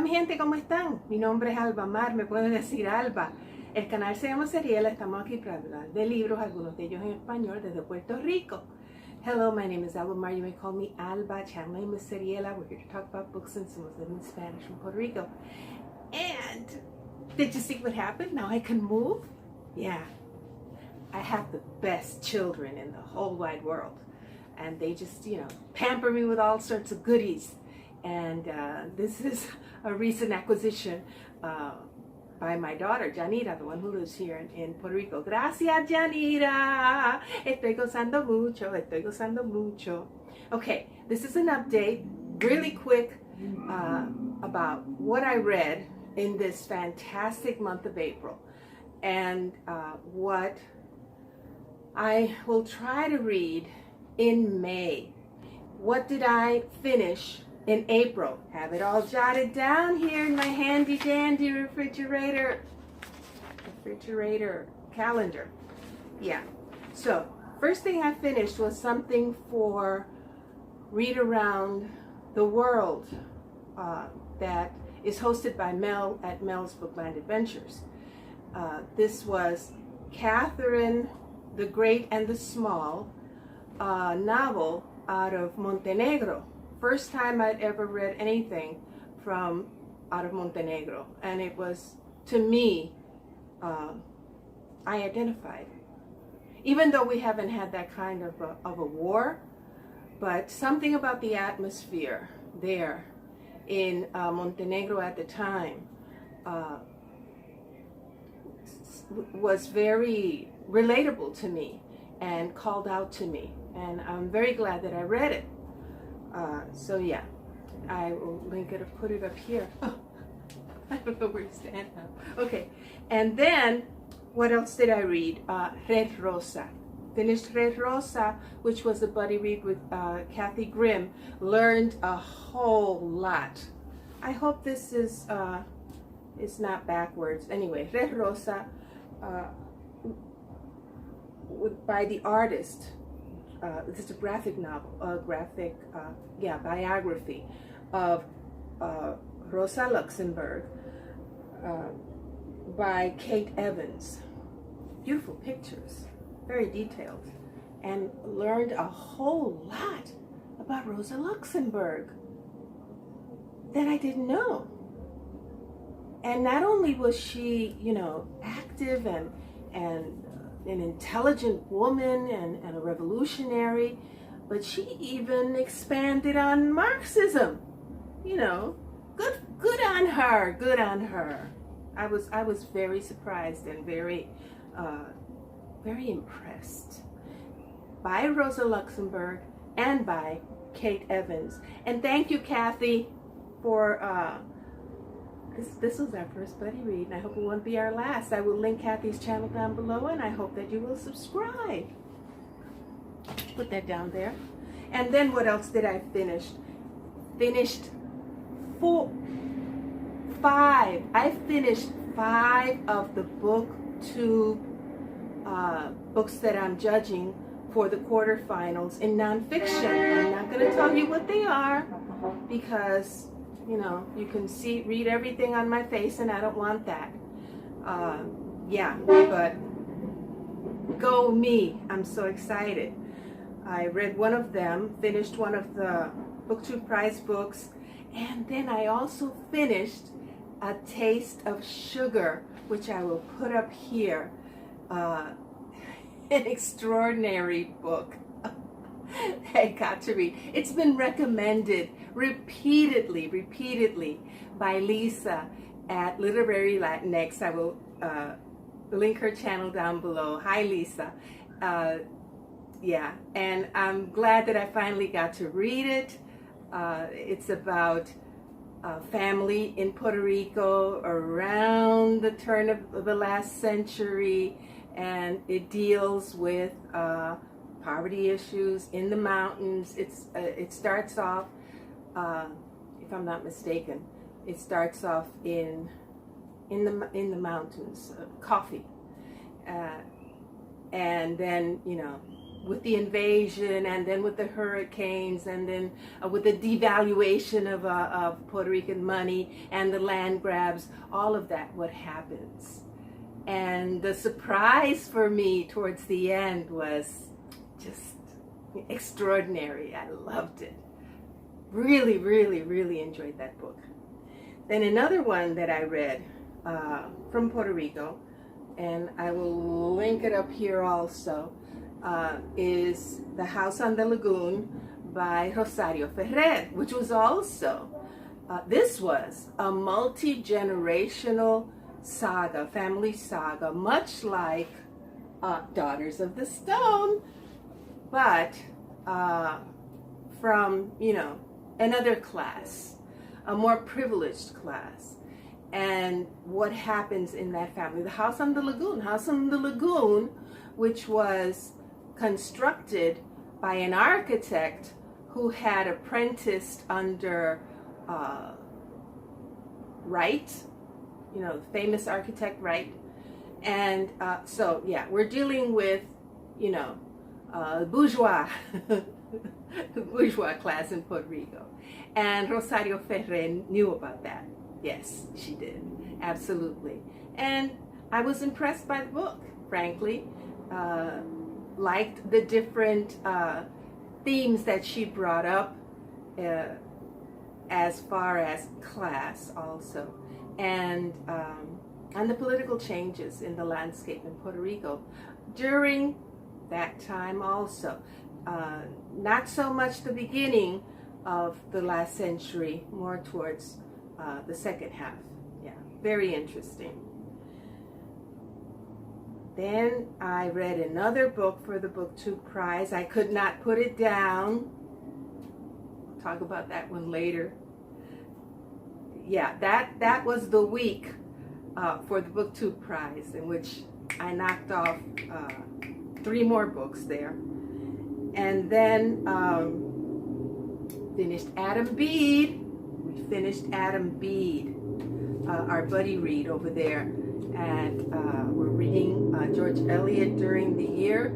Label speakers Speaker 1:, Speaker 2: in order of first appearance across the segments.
Speaker 1: mi gente, ¿cómo están? Mi nombre es Alba Mar, me pueden decir Alba. El canal se llama Seriela, estamos aquí para hablar de libros, algunos de ellos en español, desde Puerto Rico. Hello, my name is Alba Mar, you may call me Alba, channel name is Seriela. We're here to talk about books and some of them in Spanish from Puerto Rico. And did you see what happened? Now I can move? Yeah. I have the best children in the whole wide world. And they just, pamper me with all sorts of goodies. And this is a recent acquisition by my daughter, Janira, the one who lives here in Puerto Rico. Gracias, Janira. Estoy gozando mucho. Okay, this is an update, really quick, about what I read in this fantastic month of April. And what I will try to read in May. What did I finish in April? Have it all jotted down here in my handy dandy refrigerator calendar. Yeah. So first thing I finished was something for Read Around the World that is hosted by Mel at Mel's Bookland Adventures. This was Catherine the Great and the Small, novel out of Montenegro. First time I'd ever read anything from out of Montenegro, and it was, to me, I identified. Even though we haven't had that kind of a war, but something about the atmosphere there in Montenegro at the time was very relatable to me and called out to me, and I'm very glad that I read it. So yeah, I will link it or put it up here. Oh, I don't know where to stand now. Okay, and then what else did I read? Red Rosa. Finished Red Rosa, which was a buddy read with Kathy Grimm. Learned a whole lot. I hope this is not backwards. Anyway, Red Rosa by the artist. This is a graphic novel, biography of Rosa Luxemburg by Kate Evans. Beautiful pictures, very detailed, and learned a whole lot about Rosa Luxemburg that I didn't know. And not only was she, active and an intelligent woman and a revolutionary, but she even expanded on Marxism. Good on her, good on her. I was very surprised and very impressed by Rosa Luxemburg and by Kate Evans. And thank you, Kathy, for This was our first buddy read, and I hope it won't be our last. I will link Kathy's channel down below, and I hope that you will subscribe. Put that down there. And then what else did I finish? Finished 5. I finished 5 of the Booktube books that I'm judging for the quarterfinals in nonfiction. I'm not going to tell you what they are because you can read everything on my face, and I don't want that. But go me. I'm so excited. I read one of them, finished one of the Booktube Prize books, and then I also finished A Taste of Sugar, which I will put up here. An extraordinary book. I got to read. It's been recommended repeatedly by Lisa at Literary Latinx. I will link her channel down below. Hi, Lisa. And I'm glad that I finally got to read it. It's about family in Puerto Rico around the turn of the last century, and it deals with poverty issues in the mountains. It starts off, if I'm not mistaken, it starts off in the mountains, coffee, and then with the invasion, and then with the hurricanes, and then with the devaluation of Puerto Rican money and the land grabs, all of that, what happens. And the surprise for me towards the end was just extraordinary. I loved it. Really, really, really enjoyed that book. Then another one that I read from Puerto Rico, and I will link it up here also, is The House on the Lagoon by Rosario Ferré, which was also, this was a multi-generational saga, family saga, much like Daughters of the Stone, but from, you know, another class, a more privileged class. And what happens in that family. The House on the Lagoon, which was constructed by an architect who had apprenticed under Wright, you know, the famous architect Wright. And so, yeah, we're dealing with, you know, bourgeois, bourgeois class in Puerto Rico. And Rosario Ferré knew about that. Yes, she did. Absolutely. And I was impressed by the book, frankly. Liked the different themes that she brought up as far as class also. And the political changes in the landscape in Puerto Rico during that time also. Not so much the beginning of the last century, more towards the second half. Yeah, very interesting. Then I read another book for the Booktube Prize. I could not put it down. I'll talk about that one later. Yeah, that was the week for the Booktube Prize, in which I knocked off 3 more books there. And then finished Adam Bede. We finished Adam Bede, our buddy read over there. And we're reading George Eliot during the year,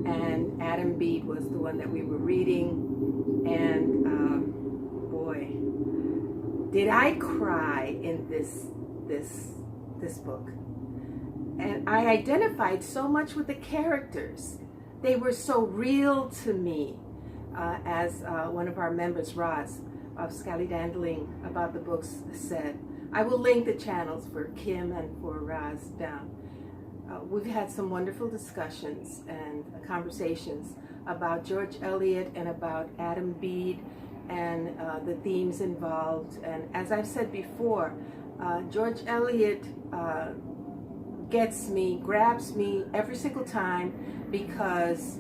Speaker 1: and Adam Bede was the one that we were reading. And boy, did I cry in this book. And I identified so much with the characters. They were so real to me, as one of our members, Rosa, of Scallydandling about the books said. I will link the channels for Kim and for Raz down. We've had some wonderful discussions and conversations about George Eliot and about Adam Bede and the themes involved. And as I've said before, George Eliot gets me, grabs me every single time, because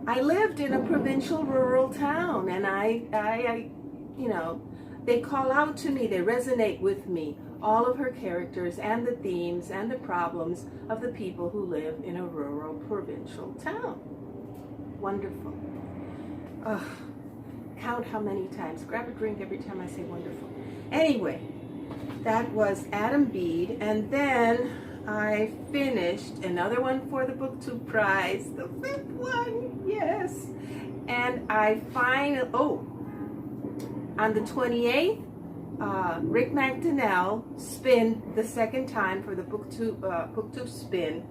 Speaker 1: I lived in a provincial rural town, and I you know, they call out to me, they resonate with me, all of her characters and the themes and the problems of the people who live in a rural provincial town. Wonderful. Count how many times. Grab a drink every time I say wonderful. Anyway, that was Adam Bede, and then I finished another one for the Booktube Prize, the 5th one, yes. And I finally, on the 28th, Rick McDonnell spin the second time for the Booktube spin,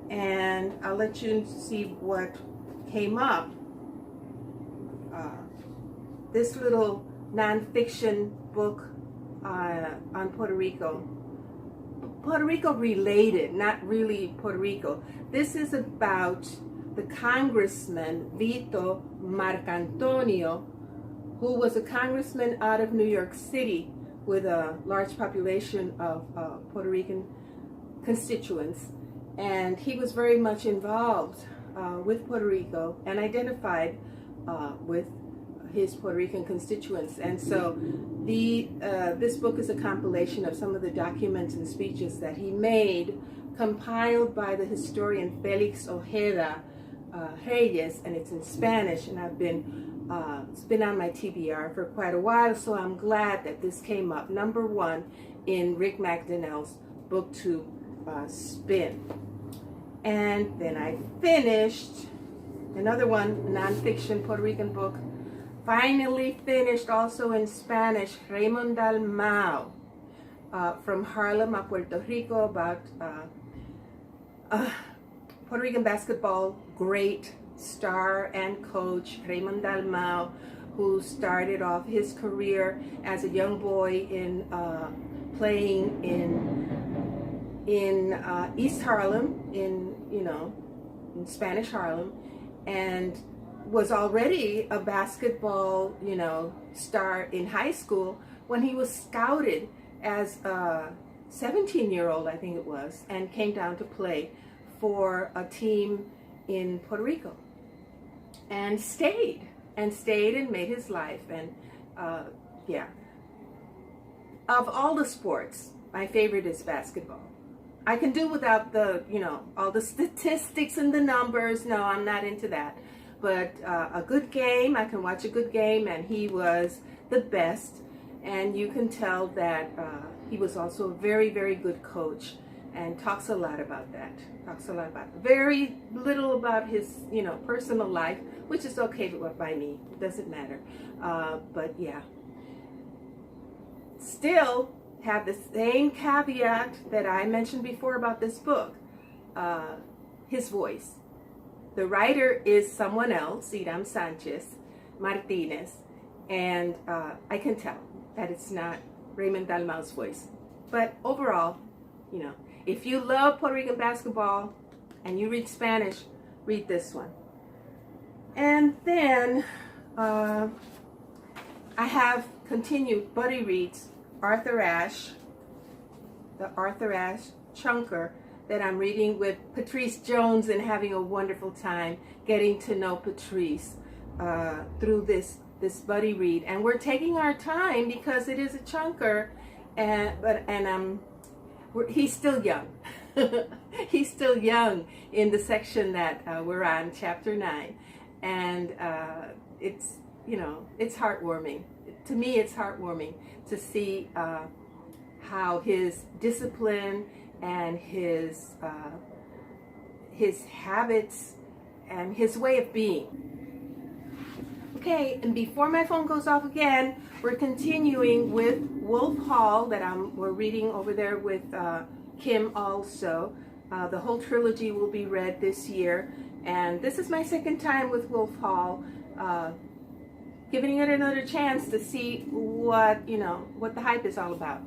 Speaker 1: and I'll let you see what came up. This little nonfiction book on Puerto Rico related, not really Puerto Rico. This is about the Congressman Vito Marcantonio, who was a congressman out of New York City with a large population of Puerto Rican constituents. And he was very much involved with Puerto Rico and identified with his Puerto Rican constituents. And so this book is a compilation of some of the documents and speeches that he made, compiled by the historian Felix Ojeda, Reyes, and it's in Spanish, and it's been on my TBR for quite a while, so I'm glad that this came up number 1 in Rick McDonnell's Booktube spin. And then I finished another one, non-fiction Puerto Rican book. Finally finished also in Spanish, Raymond Dalmau, from Harlem, Puerto Rico, about Puerto Rican basketball great star and coach Raymond Dalmau, who started off his career as a young boy in playing in East Harlem, in Spanish Harlem, and was already a basketball star in high school when he was scouted as a 17-year-old, I think it was, and came down to play for a team in Puerto Rico, and stayed and made his life. And yeah, of all the sports, my favorite is basketball. I can do without the all the statistics and the numbers. No, I'm not into that. But a good game, I can watch a good game, and he was the best. And you can tell that he was also a very, very good coach, and talks a lot about that. Very little about his, personal life, which is okay by me. It doesn't matter. But yeah, still have the same caveat that I mentioned before about this book. His voice. The writer is someone else, Hirám Sánchez, Martínez, and I can tell that it's not Raymond Dalmau's voice. But overall, if you love Puerto Rican basketball and you read Spanish, read this one. And then I have continued buddy reads Arthur Ashe, the Arthur Ashe chunker that I'm reading with Patrice Jones, and having a wonderful time getting to know Patrice through this buddy read. And we're taking our time because it is a chunker, he's still young. He's still young in the section that we're on, chapter 9, and it's heartwarming. To me, it's heartwarming to see how his discipline and his habits and his way of being. Okay, and before my phone goes off again, we're continuing with Wolf Hall that we're reading over there with Kim also. The whole trilogy will be read this year, and this is my second time with Wolf Hall, giving it another chance to see what the hype is all about.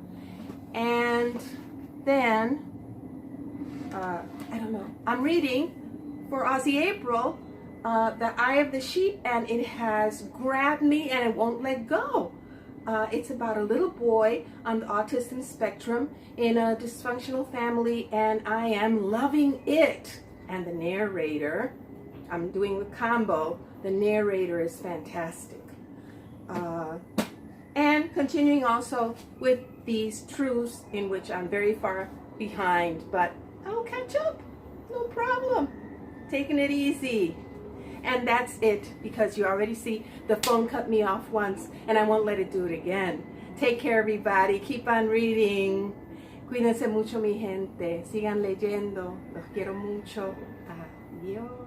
Speaker 1: And then I don't know, I'm reading for Aussie April The Eye of the Sheep, and it has grabbed me and it won't let go. It's about a little boy on the autism spectrum in a dysfunctional family, and I am loving it. And the narrator, I'm doing the combo, the narrator is fantastic. And continuing also with these truths in which I'm very far behind, but I'll catch up, no problem. Taking it easy. And that's it, because you already see the phone cut me off once, and I won't let it do it again. Take care, everybody. Keep on reading. Cuídense mucho, mi gente. Sigan leyendo. Los quiero mucho. Adiós.